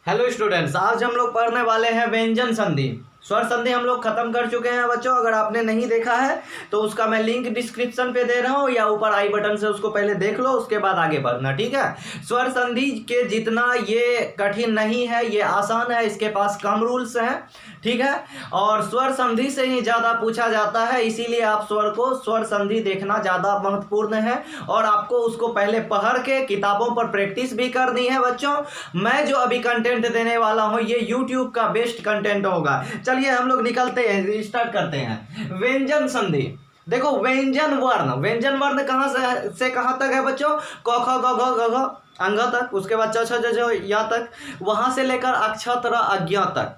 Hello students, आज हम लोग पढ़ने वाले हैं व्यंजन संधि। स्वर संधि हम लोग खत्म कर चुके हैं बच्चों। अगर आपने नहीं देखा है तो उसका मैं लिंक डिस्क्रिप्शन पे दे रहा हूँ या ऊपर आई बटन से उसको पहले देख लो, उसके बाद आगे बढ़ना, ठीक है। स्वर संधि के जितना ये कठिन नहीं है, ये आसान है, इसके पास कम रूल्स हैं, ठीक है। और स्वर संधि से ही ज़्यादा पूछा जाता है, इसीलिए आप स्वर संधि देखना ज़्यादा महत्वपूर्ण है और आपको उसको पहले पढ़ के किताबों पर प्रैक्टिस भी करनी है बच्चों। मैं जो अभी कंटेंट देने वाला हूँ ये यूट्यूब का बेस्ट कंटेंट होगा। चलिए हम लोग निकलते हैं, स्टार्ट करते हैं। व्यंजन संधि देखो, व्यंजन वर्ण कहाँ से कहाँ तक है बच्चों? क ख ग घ घ घ अंग तक, उसके बाद च छ ज झ या तक, वहां से लेकर अक्षर अज्ञ तक।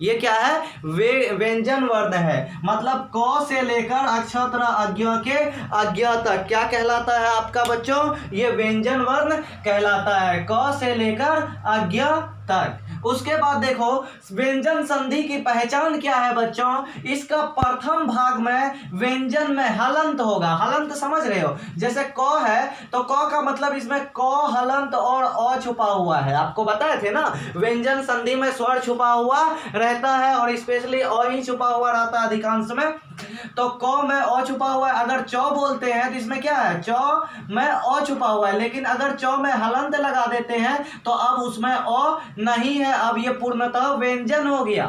ये क्या है? व्यंजन वर्ण है, मतलब क से लेकर अक्षर अज्ञ के अज्ञ तक क्या कहलाता है आपका बच्चों? ये व्यंजन वर्ण कहलाता है, क से लेकर अज्ञ तक। उसके बाद देखो व्यंजन संधि की पहचान क्या है बच्चों? इसका प्रथम भाग में व्यंजन में हलंत होगा। हलंत समझ रहे हो? जैसे क है तो क का मतलब इसमें क हलंत और अ छुपा हुआ है। आपको बताए थे ना, व्यंजन संधि में स्वर छुपा हुआ रहता है और स्पेशली अ ही छुपा हुआ रहता है अधिकांश में। तो क में अ छुपा हुआ है। अगर चौ बोलते हैं तो इसमें क्या है? चौ में अ छुपा हुआ है, लेकिन अगर चौ में हलंत लगा देते हैं तो अब उसमें अ नहीं है, अब ये पूर्णतः व्यंजन हो गया।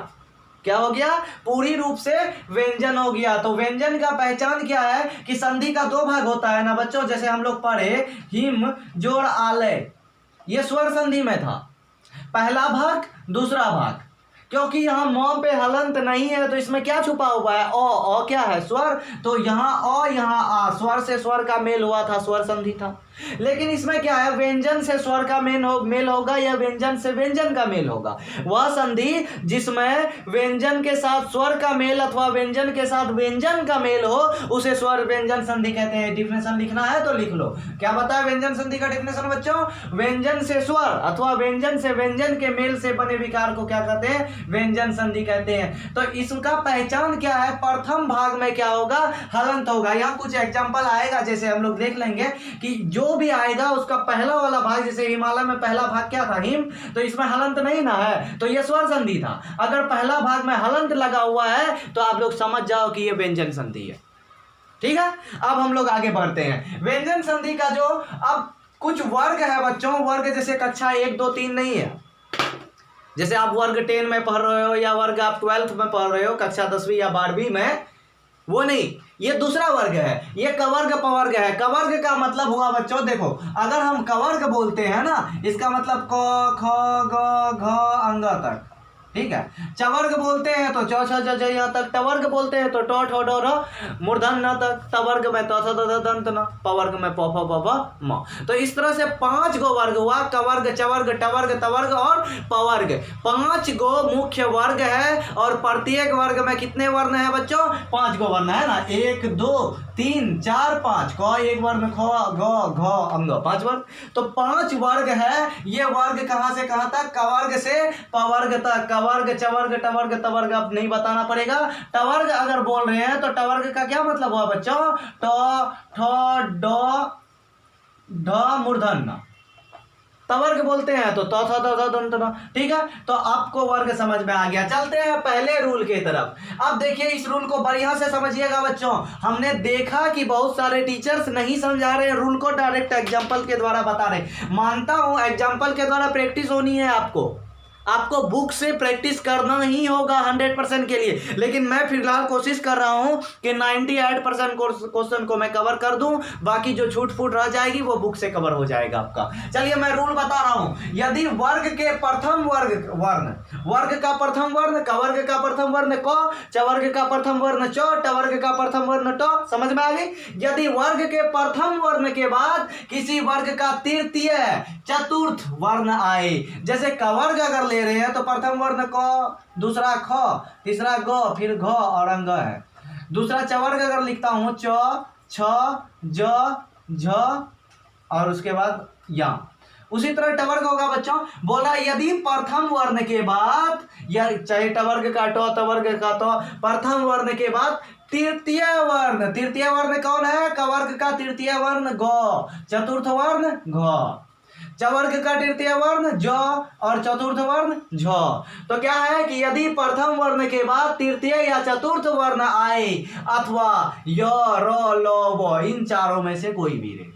क्या हो गया? पूरी रूप से व्यंजन हो गया। तो व्यंजन का पहचान क्या है कि संधि का दो भाग होता है ना बच्चों। जैसे हम लोग पढ़े हिम जोड़ आलय, ये स्वर संधि में था, पहला भाग दूसरा भाग। क्योंकि यहाँ म पे हलंत नहीं है तो इसमें क्या छुपा हुआ है? अ क्या है? स्वर। तो यहाँ अ यहाँ आ, स्वर से स्वर का मेल हुआ था, स्वर संधि था। लेकिन इसमें क्या है? व्यंजन से स्वर का मेल होगा या व्यंजन से व्यंजन का मेल होगा। वह संधि जिसमें व्यंजन के साथ स्वर का मेल अथवा व्यंजन के साथ व्यंजन का मेल हो उसे स्वर व्यंजन संधि कहते हैं। डिफिनेशन लिखना है तो लिख लो। क्या बताया व्यंजन संधि का डिफिनेशन बच्चों? व्यंजन से स्वर अथवा व्यंजन से व्यंजन के मेल से बने विकार को क्या कहते हैं? व्यंजन संधि कहते हैं। तो इसका पहचान क्या है? प्रथम भाग में क्या होगा? हलंत होगा। यहाँ कुछ एग्जांपल आएगा, जैसे हम लोग देख लेंगे कि जो भी आएगा उसका पहला वाला भाग, जैसे हिमालय में पहला भाग क्या था? हिम। तो इसमें हलंत नहीं ना है, तो ये स्वर संधि था। अगर पहला भाग में हलंत लगा हुआ है तो आप लोग समझ जाओ कि ये व्यंजन संधि है, ठीक है। अब हम लोग आगे बढ़ते हैं। व्यंजन संधि का जो अब कुछ वर्ग है बच्चों, वर्ग जैसे कक्षा 1 2 3 नहीं है। जैसे आप वर्ग 10 में पढ़ रहे हो या वर्ग आप 12th में पढ़ रहे हो, कक्षा 10वीं या 12वीं में, वो नहीं, ये दूसरा वर्ग है। ये कवर्ग पवर्ग है। कवर्ग का मतलब हुआ बच्चों, देखो अगर हम कवर्ग बोलते हैं ना, इसका मतलब क ख ग घ अंग तक, ठीक है। चवर्ग बोलते हैं तो च छ ज झ यहाँ तक। टवर्ग बोलते हैं तो ट ठ ड र मूर्धन न तक। तवर्ग में त थ द ध दंत न। पवर्ग में प फ ब भ म। तो इस तरह से 5 गो वर्ग हुआ, कवर्ग चवर्ग टवर्ग तवर्ग और पवर्ग। 5 गो मुख्य वर्ग है और प्रत्येक वर्ग में कितने वर्ण है बच्चों? 5 गो वर्ण है ना, 1 2 3 4 5। क एक वर्ण, ख ग घ अंग 5 वर्ग। तो 5 वर्ग है। ये वर्ग कहां से कहां तक? कवर्ग से पवर्ग तक। कवर्ग चवर्ग टवर्ग तवर्ग अब नहीं बताना पड़ेगा। टवर्ग अगर बोल रहे हैं तो टवर्ग का क्या मतलब हुआ बच्चों? ट ठ ड ढ मूर्धन। तवर्ग बोलते हैं तो त थ द ध दंत न, ठीक है। तो आपको वर्ग समझ में आ गया। चलते हैं पहले रूल की तरफ। अब देखिए इस रूल को बढ़िया से समझिएगा बच्चों। हमने देखा कि बहुत सारे टीचर्स नहीं समझा रहे हैं रूल को, डायरेक्ट एग्जांपल के द्वारा बता रहे। मानता हूं एग्जांपल के द्वारा प्रैक्टिस होनी है, आपको बुक से प्रैक्टिस करना ही होगा 100% के लिए। लेकिन मैं फिलहाल कोशिश कर रहा हूं कि 98% क्वेश्चन को मैं कवर कर दूं, बाकी जो छूट फूट रह जाएगी वो बुक से कवर हो जाएगा आपका। चलिए मैं रूल बता रहा हूं। यदि वर्ग के प्रथम वर्ग का प्रथम वर्ण, कवर्ग का प्रथम वर्ण क, चवर्ग का प्रथम वर्ण च, टवर्ग का प्रथम वर्ण ट, समझ में आ गई? यदि वर्ग के प्रथम वर्ण के बाद किसी वर्ग का तृतीय चतुर्थ वर्ण आए, जैसे कवर्ग अगर ले रहे हैं तो प्रथम वर्ण क, दूसरा ख, तीसरा ग, फिर घ और अंग है। दूसरा चवर्ग अगर लिखता हूं च छ ज झ और उसके बाद या। उसी तरह टवर्ग होगा बच्चों। बोला यदि प्रथम वर्ण के बाद, या चाहे टवर्ग का ट तवर्ग का त, प्रथम वर्ण के बाद तृतीय वर्ण कौन है? कवर्ग का तृतीय वर्ण ग, चतुर्थ वर्ण घ। चवर्ग का तृतीय वर्ण ज और चतुर्थ वर्ण झ। तो क्या है कि यदि प्रथम वर्ण के बाद तृतीय या चतुर्थ वर्ण आए अथवा य र ल व इन चारों में से कोई भी रहे,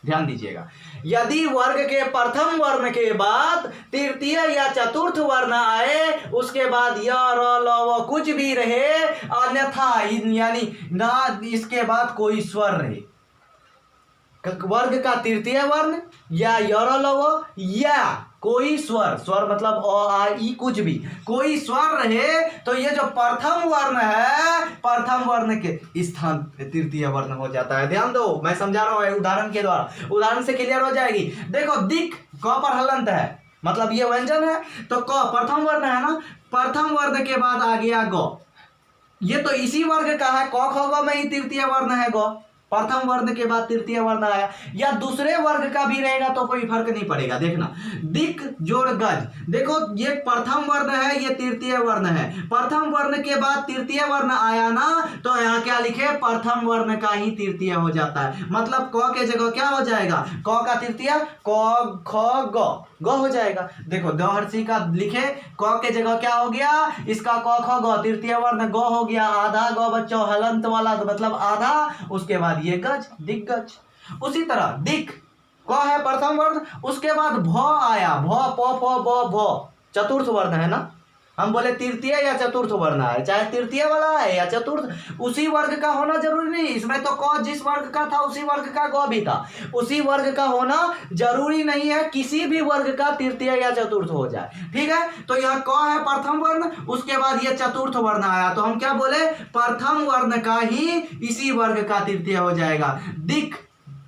ध्यान दीजिएगा, यदि वर्ग के प्रथम वर्ण के बाद तृतीय या चतुर्थ वर्ण आए उसके बाद य र ल व कुछ भी रहे, अन्यथा यानी ना इसके बाद कोई स्वर रहे, वर्ग का तृतीय वर्ण या य र ल व या कोई स्वर, स्वर मतलब अ आ ई कुछ भी, कोई स्वर रहे तो ये जो प्रथम वर्ण है प्रथम वर्ण के स्थान तृतीय वर्ण हो जाता है। ध्यान दो, मैं समझा रहा हूं उदाहरण के द्वारा, उदाहरण से क्लियर हो जाएगी। देखो दिक क पर हलंत है, मतलब ये व्यंजन है, तो क प्रथम वर्ण है ना, प्रथम वर्ण के बाद आ गया ग, ये तो इसी वर्ग का है, क ख ग में ही तृतीय वर्ण है ग, प्रथम वर्ण के बाद तृतीय वर्ण आया, या दूसरे वर्ग का भी रहेगा तो कोई फर्क नहीं पड़ेगा। देखना दिक जोड़ गज, देखो ये प्रथम वर्ण है, ये तृतीय वर्ण है, प्रथम वर्ण के बाद तृतीय वर्ण आया ना, तो यहाँ क्या लिखे, प्रथम वर्ण का ही तृतीय हो जाता है, मतलब क के जगह क्या हो जाएगा, क का तृतीय क ख ग हो जाएगा। देखो द हर्षी का लिखे, क के जगह क्या हो गया, इसका क ख ग, तृतीय वर्ण ग हो गया, आधा ग बच्चों हलंत वाला मतलब आधा, उसके बाद ये गज, दिग्गज। उसी तरह दिक क है प्रथम वर्ण, उसके बाद भ आया, भ प फ ब भ चतुर्थ वर्ण है ना, हम बोले तृतीय या चतुर्थ वर्ण है, चाहे तृतीय वाला है या चतुर्थ, उसी वर्ग का होना जरूरी नहीं, इसमें तो क जिस वर्ग का था उसी वर्ग का ग भी था, उसी वर्ग का होना जरूरी नहीं है, किसी भी वर्ग का तृतीय या चतुर्थ हो जाए, ठीक है। तो यह क है प्रथम वर्ण, उसके बाद ये चतुर्थ वर्ण आया, तो हम क्या बोले, प्रथम वर्ण का ही इसी वर्ग का तृतीय हो जाएगा। दिक,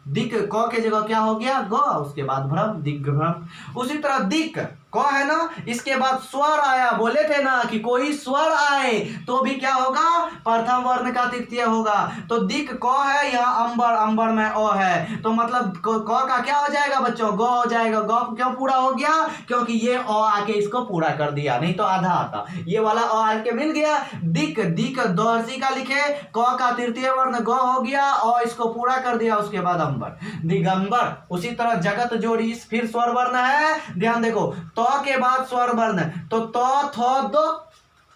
दिक क के जगह क्या हो गया ग, उसके बाद भ्रम, दिग्भ्रम। उसी तरह दिक क है ना, इसके बाद स्वर आया, बोले थे ना कि कोई स्वर आए तो भी क्या होगा, प्रथम वर्ण का तृतीय होगा, तो दिक क है, यहाँ अंबर, अंबर में अ है, तो मतलब क का क्या हो जाएगा बच्चों, ग हो जाएगा। ग क्यों पूरा हो गया, क्योंकि ये अ आके इसको पूरा कर दिया, नहीं तो आधा आता, ये वाला अ आके मिल गया। दिक, दिक दोहर्षी का लिखे, क का तृतीय वर्ण ग हो गया, अ इसको पूरा कर दिया, उसके बाद अंबर, दिगंबर। उसी तरह जगत जोड़ी, फिर स्वर वर्ण है, ध्यान देखो, तो के बाद स्वर वर्ण, तो थ द,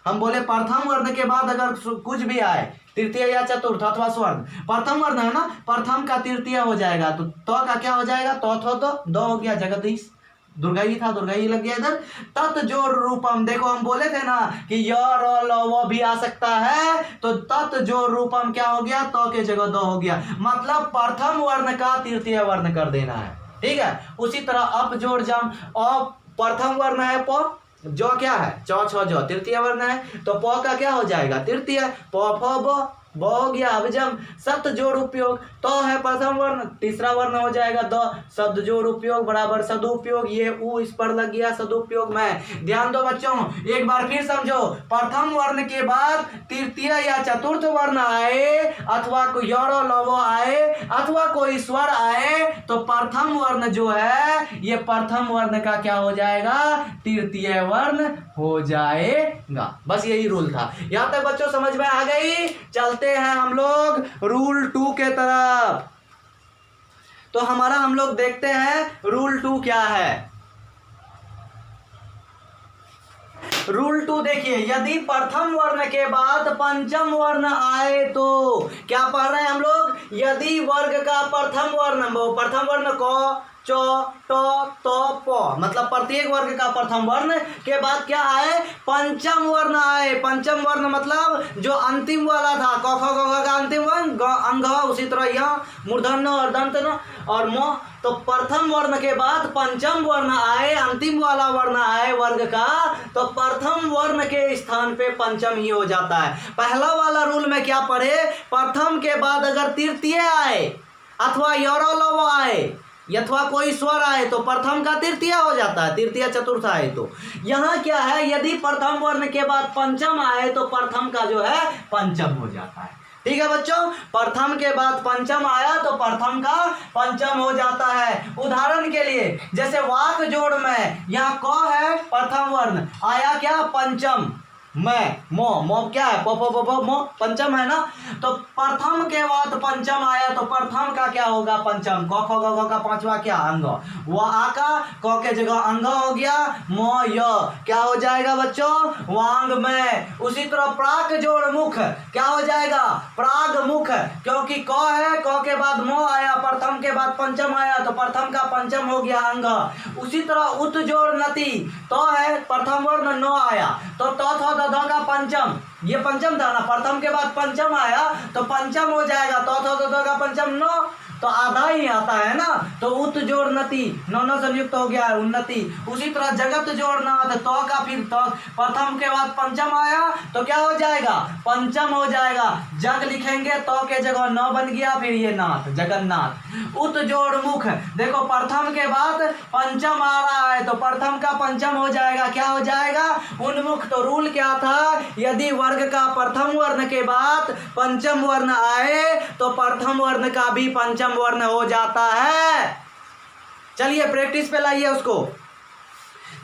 हम बोले प्रथम वर्ण के बाद अगर कुछ भी आए, तृतीय या चतुर्थ अथवा स्वर्ण, प्रथम वर्ण है ना, प्रथम का तृतीय हो जाएगा, तो का क्या हो जाएगा, तो थ द हो गया, जगदीश, दुर्गाई था, दुर्गाई लग गया इधर। तत् जोड़ रूपम, देखो हम बोले थे ना कि य र ल व भी आ सकता है, तो तत् जोड़ रूपम क्या हो गया, तो के जगह द हो गया, मतलब प्रथम वर्ण का तृतीय वर्ण कर देना है, ठीक है। उसी तरह अप जोड़ जम, अ प्रथम वर्ण है प, जो क्या है च छ ज तृतीय वर्ण है, तो प का क्या हो जाएगा तृतीय, प फ ब हो गया अभिजम। शब्द जोड़ उपयोग, तो है प्रथम वर्ण, तीसरा वर्ण हो जाएगा द, शब्द जोड़ उपयोग बराबर सदुपयोग, ये उ इस पर लग गया सदुपयोग में। ध्यान दो बच्चों, एक बार फिर समझो, प्रथम वर्ण के बाद तृतीय या चतुर्थ वर्ण आए अथवा कोई य र ल व आए अथवा कोई स्वर आए, तो प्रथम वर्ण जो है ये प्रथम वर्ण का क्या हो जाएगा, तृतीय वर्ण हो जाएगा। बस यही रूल था। यहां तक बच्चों समझ में आ गई। चलते हैं हम लोग रूल 2 के तरफ। तो हमारा हम लोग देखते हैं रूल 2 क्या है। रूल 2 देखिए, यदि प्रथम वर्ण के बाद पंचम वर्ण आए तो क्या पढ़ रहे हैं हम लोग, यदि वर्ग का प्रथम वर्ण क च ट त प, मतलब प्रत्येक वर्ग का प्रथम वर्ण के बाद क्या आए, पंचम वर्ण आए। पंचम वर्ण मतलब जो अंतिम वाला था, क ख ग घ का अंतिम वर्ण अंग, उसी तरह यहाँ मूर्धन्य और दंत और म, तो प्रथम वर्ण के बाद पंचम वर्ण आए, अंतिम वाला वर्ण आए वर्ग का, तो प्रथम वर्ण के स्थान पे पंचम ही हो जाता है। पहला वाला रूल में क्या पढ़े, प्रथम के बाद अगर तृतीय आए अथवा य र ल व आए अथवा कोई स्वर आए तो प्रथम का तृतीय हो जाता है, तृतीय चतुर्थ आए तो। यहाँ क्या है, यदि प्रथम वर्ण के बाद पंचम आए तो प्रथम का जो है पंचम हो जाता है। ठीक है बच्चों, प्रथम के बाद पंचम आया तो प्रथम का पंचम हो जाता है। उदाहरण के लिए जैसे वाक जोड़ में यहाँ क है प्रथम वर्ण, आया क्या पंचम, मैं मो मो क्या है, प प प प मो पंचम है ना। तो प्रथम के बाद पंचम आया तो प्रथम का क्या होगा पंचम, क ख ग घ का पांचवा क्या अंग, वो आ का क के जगह अंग हो गया, मो य क्या हो जाएगा बच्चों वांग में। उसी तरह प्राक जोड़ मुख क्या हो जाएगा प्राग मुख, क्योंकि क है क के बाद मो आया, प्रथम के बाद पंचम आया तो प्रथम का पंचम हो गया अंग। उसी तरह उत जोड़ नति तो है प्रथम वर्ण नो आया तो थ ध का पंचम, ये पंचम था ना, प्रथम के बाद पंचम आया तो पंचम हो जाएगा, तो थ का पंचम नो तो आधा ही आता है ना। तो उत जोड़ नति नौ संयुक्त हो गया उन्नति। उसी तरह जगत जोड़ नाथ तो का फिर तो प्रथम के बाद पंचम आया तो क्या हो जाएगा पंचम हो जाएगा, जग लिखेंगे तो के जगह नौ बन गया, फिर ये नाथ जगन्नाथ। उत जोड़ मुख देखो प्रथम के बाद पंचम आ रहा है तो प्रथम का पंचम हो जाएगा, क्या हो जाएगा उन्मुख। तो रूल क्या था, यदि वर्ग का प्रथम वर्ण के बाद पंचम वर्ण आए तो प्रथम वर्ण का भी पंचम वर्ण हो जाता है। चलिए प्रैक्टिस पे लाइए उसको।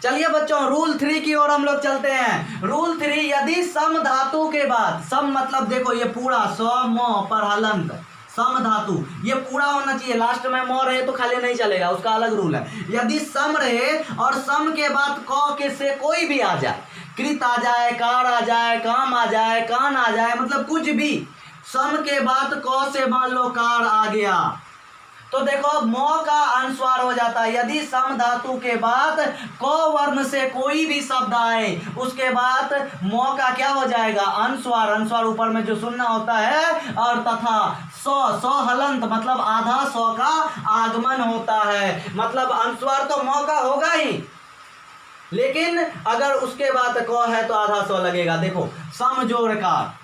चलिए बच्चों रूल 3 की ओर हम लोग चलते हैं। रूल 3, यदि सम धातु के बाद, सम मतलब देखो ये पूरा स म पर हलंत सम धातु ये पूरा होना चाहिए, लास्ट में म रहे तो खाली नहीं चलेगा, उसका अलग रूल है। यदि सम रहे और सम के बाद क के से कोई भी आ जाए, कृत आ जाए, कार आ जाए, काम आ जाए, कान आ जाए, मतलब कुछ भी सम के बाद क से मान लो कार आ गया तो देखो मो का अनुस्वार हो जाता है। यदि सम धातु के बाद क वर्ण से कोई भी शब्द आए उसके बाद मो का क्या हो जाएगा अनुस्वार, अनुस्वार ऊपर में जो सुनना होता है, और तथा सो हलंत मतलब आधा सौ का आगमन होता है, मतलब अनुस्वार तो मो का होगा ही, लेकिन अगर उसके बाद क है तो आधा सौ लगेगा। देखो सम जोड़ कार,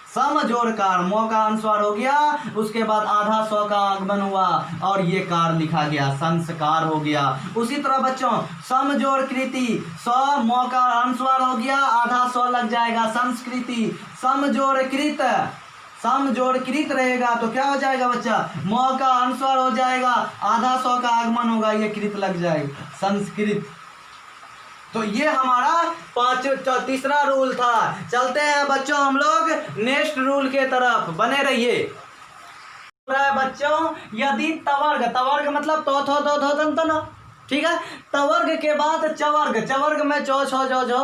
सम जोड़ कार मो का अनुस्वार हो गया, उसके बाद आधा सौ का आगमन हुआ और ये कार लिखा गया, संस्कार हो गया। उसी तरह बच्चों सम जोड़ कृति स मो का अनुस्वार हो गया, आधा सौ लग जाएगा संस्कृति। सम जोड़ कृत, सम जोड़ कृत रहेगा तो क्या हो जाएगा बच्चा मो का अनुस्वार हो जाएगा, आधा सौ का आगमन होगा, ये कृत लग जाएगा संस्कृत। तो ये हमारा तीसरा रूल था। चलते हैं बच्चों हम लोग नेक्स्ट रूल के तरफ, बने रहिए। बच्चों यदि तवर्ग, तवर्ग मतलब तो थो दो धो दंत ना, ठीक है। तवर्ग के बाद चवर्ग, चवर्ग में चो छो जो जो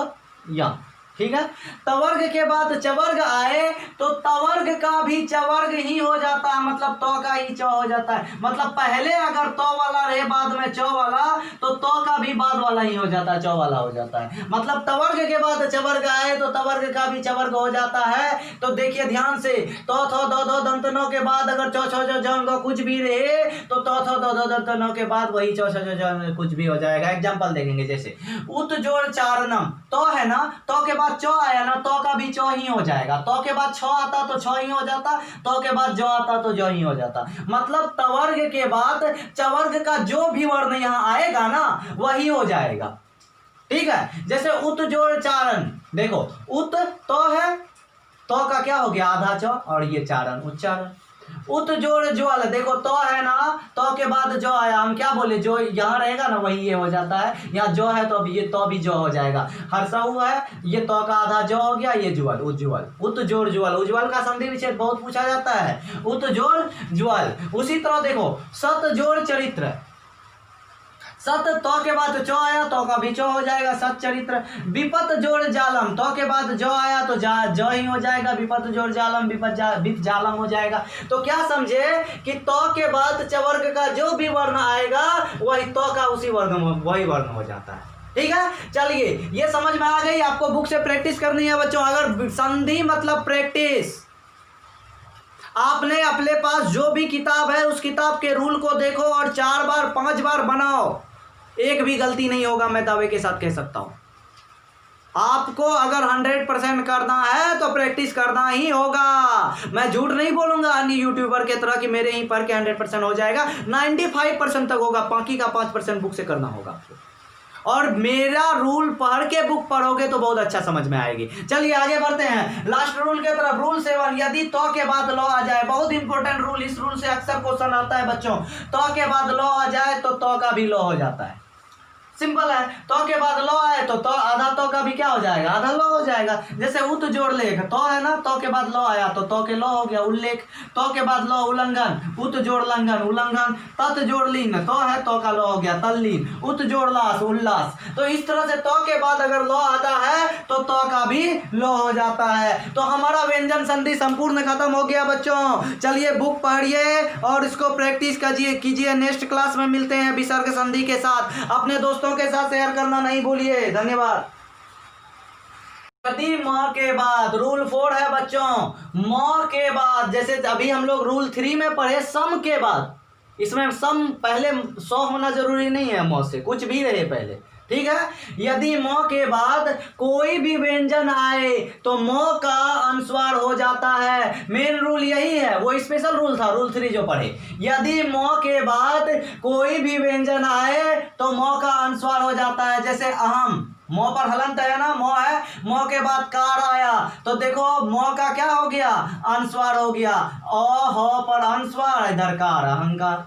या, ठीक है। तवर्ग के बाद चवर्ग आए तो तवर्ग का भी चवर्ग ही हो जाता है, मतलब तो का ही चौ हो जाता है। मतलब पहले अगर तो वाला रहे बाद में चौ वाला तो का भी बाद वाला ही हो जाता है, चौ वाला हो जाता है। मतलब तवर्ग के बाद चवर्ग आए तो तवर्ग का भी चवर्ग हो जाता है। तो देखिए ध्यान से, तो थो दो दो दंत नो के बाद अगर चौ छो जो जंग कुछ भी रहे तो थो दो दो दंत नो के बाद वही चौ छो जो कुछ भी हो जाएगा। एग्जाम्पल देखेंगे, जैसे उत जोड़ चारणम तो है ना, तो के बाद चौ आया ना, तो का भी चौ ही हो जाएगा। तो के बाद छ आता तो छ ही हो जाता, तो के बाद जो आता तो जो ही हो जाता। मतलब तवर्ग के बाद चवर्ग का जो भी वर्ण यहाँ आएगा ना वही हो जाएगा, ठीक है। जैसे उत जोड़ चारण, देखो उत तो है, तो का क्या हो गया आधा चौ, और ये चारण उच्चारण। उत जोड़ ज्वल, देखो तो है ना, तो के बाद जो आया, हम क्या बोले जो यहाँ रहेगा ना वही ये हो जाता है। यहाँ जो है तो अब ये तो भी जो हो जाएगा। हर्षा हुआ है, ये तो का आधा जो हो गया, ये ज्वल उज्ज्वल। उत जोड़ ज्वल, उज्ज्वल का संधि विच्छेद बहुत पूछा जाता है, उत जोड़ ज्वल। उसी तरह देखो सत जोड़ चरित्र, सत तो के बाद चौ आया तो का भी चौ हो जाएगा, सत चरित्र। विपत जोड़ जालम, तो के बाद जो आया तो जो ही हो जाएगा, विपत जोड़ जालम विप जालम हो जाएगा। तो क्या समझे कि तो के बाद चवर्ग का जो भी वर्ण आएगा वही तो का उसी वर्ण वही वर्ण हो जाता है, ठीक है। चलिए ये समझ में आ गई, आपको बुक से प्रैक्टिस करनी है बच्चों। अगर संधि मतलब प्रैक्टिस, आपने अपने पास जो भी किताब है उस किताब के रूल को देखो और 4 बार 5 बार बनाओ, एक भी गलती नहीं होगा, मैं दावे के साथ कह सकता हूं। आपको अगर 100% करना है तो प्रैक्टिस करना ही होगा। मैं झूठ नहीं बोलूंगा अन्य यूट्यूबर के तरह कि मेरे ही पढ़ के 100% हो जाएगा, 95% तक होगा, बाकी का 5% बुक से करना होगा। और मेरा रूल पढ़ के बुक पढ़ोगे तो बहुत अच्छा समझ में आएगी। चलिए आगे बढ़ते हैं लास्ट रूल के तरफ। रूल 7, यदि तो के बाद लो आ जाए, बहुत इंपॉर्टेंट रूल, इस रूल से अक्सर क्वेश्चन आता है बच्चों। तो के बाद लो आ जाए तो का भी लो हो जाता है, सिंपल है। तो के बाद लो आए तो आधा तो का भी क्या हो जाएगा, आधा लो हो जाएगा। जैसे उत जोड़ लेख, तो है ना, तो के बाद लो आया तो के लो हो गया उल्लेख। तो के बाद लो उल्लंघन, उत जोड़ लंघन उल्लंघन। तत् जोड़ लीन, तो है तो का लो हो गया तल्लीन। उत जोड़ लास उल्लास। तो इस तरह से तो के बाद अगर लो आता है तो का भी लो हो जाता है। तो हमारा व्यंजन संधि संपूर्ण खत्म हो गया बच्चों। चलिए बुक पढ़िए और इसको प्रैक्टिस कीजिए। नेक्स्ट क्लास में मिलते हैं विसर्ग संधि के साथ। अपने दोस्तों के साथ शेयर करना नहीं भूलिए। धन्यवाद। यदि म के बाद रूल 4 है बच्चों, म के बाद जैसे अभी हम लोग रूल 3 में पढ़े सम के बाद, इसमें सम पहले 100 होना जरूरी नहीं है, म से कुछ भी रहे पहले, ठीक है। यदि म के बाद कोई भी व्यंजन आए तो म का अनुस्वार हो जाता है। मेन रूल यही है, वो स्पेशल रूल था रूल 3 जो पढ़े। यदि म के बाद कोई भी व्यंजन आए तो म का अनुस्वार हो जाता है। जैसे अहम, म पर हलंत है ना, म है, म के बाद कार आया तो देखो म का क्या हो गया, अनुस्वार हो गया। अ ह पर अनुस्वार, इधर कार अहंकार,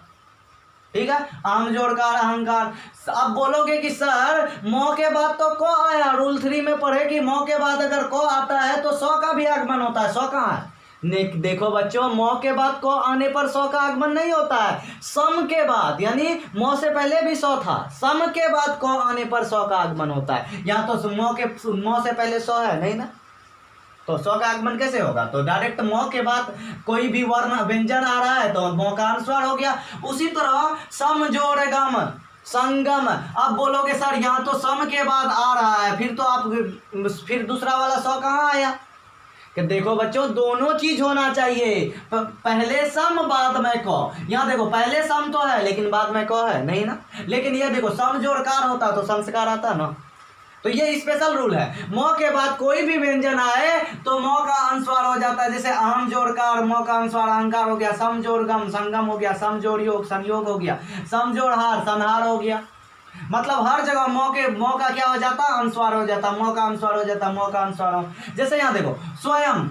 ठीक है, आम जोड़कार अहंकार। अब बोलोगे कि सर म के बाद तो को आया, रूल 3 में पढ़े कि म के बाद अगर को आता है तो 100 का भी आगमन होता है। 100 कहाँ है? देखो बच्चों, म के बाद को आने पर 100 का आगमन नहीं होता है। सम के बाद, यानी म से पहले भी 100 था, सम के बाद को आने पर 100 का आगमन होता है। यहाँ तो म से पहले 100 है नहीं ना, तो 100 का आगमन कैसे होगा? तो डायरेक्ट म के बाद कोई भी वर्ण व्यंजन आ रहा है तो म का अनुस्वार हो गया। उसी तरह सम जोड़ गम संगम। अब बोलोगे सर यहाँ तो सम के बाद आ रहा है, फिर दूसरा वाला 100 कहाँ आया? कि देखो बच्चों, दोनों चीज होना चाहिए, पहले सम बाद में क। यहाँ देखो पहले सम तो है लेकिन बाद में क है नहीं ना। लेकिन ये देखो सम जोड़ कार होता तो संस्कार आता ना। तो ये स्पेशल रूल है, म के बाद कोई भी व्यंजन आए तो म का अनुस्वार हो जाता है। जैसे अहम जोड़ कार, म का अनुस्वार अहंकार हो गया। सम जोड़ गम संगम हो गया। सम जोड़ योग संयोग हो गया। सम जोड़ हार संहार हो गया। मतलब हर जगह म का क्या हो जाता, अनुस्वार हो जाता, म का अनुस्वार हो जाता, म का अनुस्वार हो। जैसे यहाँ देखो स्वयं,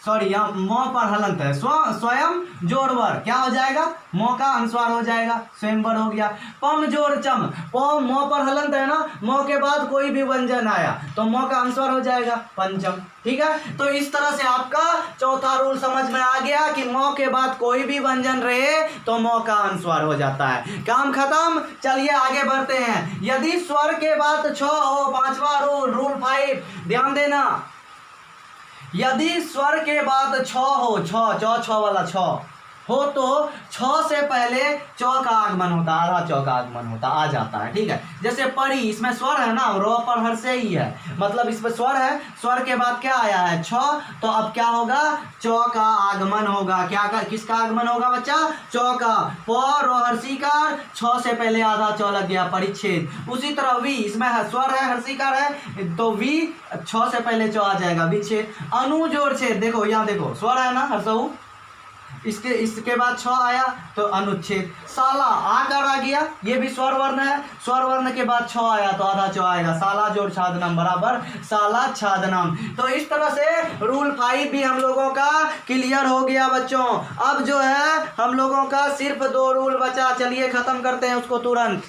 सॉरी यहाँ म पर हलंत है, स्वयं जोड़वर क्या हो जाएगा, म का अनुस्वार हो जाएगा, स्वयंवर हो गया। पम जोड़ चम, म पर हलंत है ना, म के बाद कोई भी व्यंजन आया तो म का अनुस्वार हो जाएगा, पंचम, ठीक है। तो इस तरह से आपका चौथा रूल समझ में आ गया कि म के बाद कोई भी व्यंजन रहे तो म का अनुस्वार हो जाता है। काम खत्म। चलिए आगे बढ़ते हैं। यदि स्वर के बाद 6 हो, 5वां रूल 5, ध्यान देना। यदि स्वर के बाद 6 हो, 6 वाला 6 हो तो 6 से पहले च का आगमन होता, आधा च का आगमन होता, आ जाता है, ठीक है। जैसे परी, इसमें स्वर है ना, रो पर हर से ही है, मतलब इसमें स्वर है, स्वर के बाद क्या आया है 6, तो अब क्या होगा, च का आगमन होगा। किसका आगमन होगा बच्चा, च का। प रो हर्षिकार, 6 से पहले आधा च लग गया, परिच्छेद। उसी तरह वी, इसमें स्वर है, हर्षिकार है, तो वी 6 से पहले च आ जाएगा, विच्छेद। अनु जोड़ छेद, देखो यहाँ देखो स्वर है ना, हर्षऊ, इसके बाद 6 आया तो अनुच्छेद। साला आकार आ गया, ये भी स्वर वर्ण है, स्वर वर्ण के बाद 6 आया तो आधा 6 आएगा। साला जोड़ छादनम बराबर साला छादनम। तो इस तरह से रूल 5 भी हम लोगों का क्लियर हो गया बच्चों। अब जो है हम लोगों का सिर्फ 2 रूल बचा, चलिए खत्म करते हैं उसको तुरंत।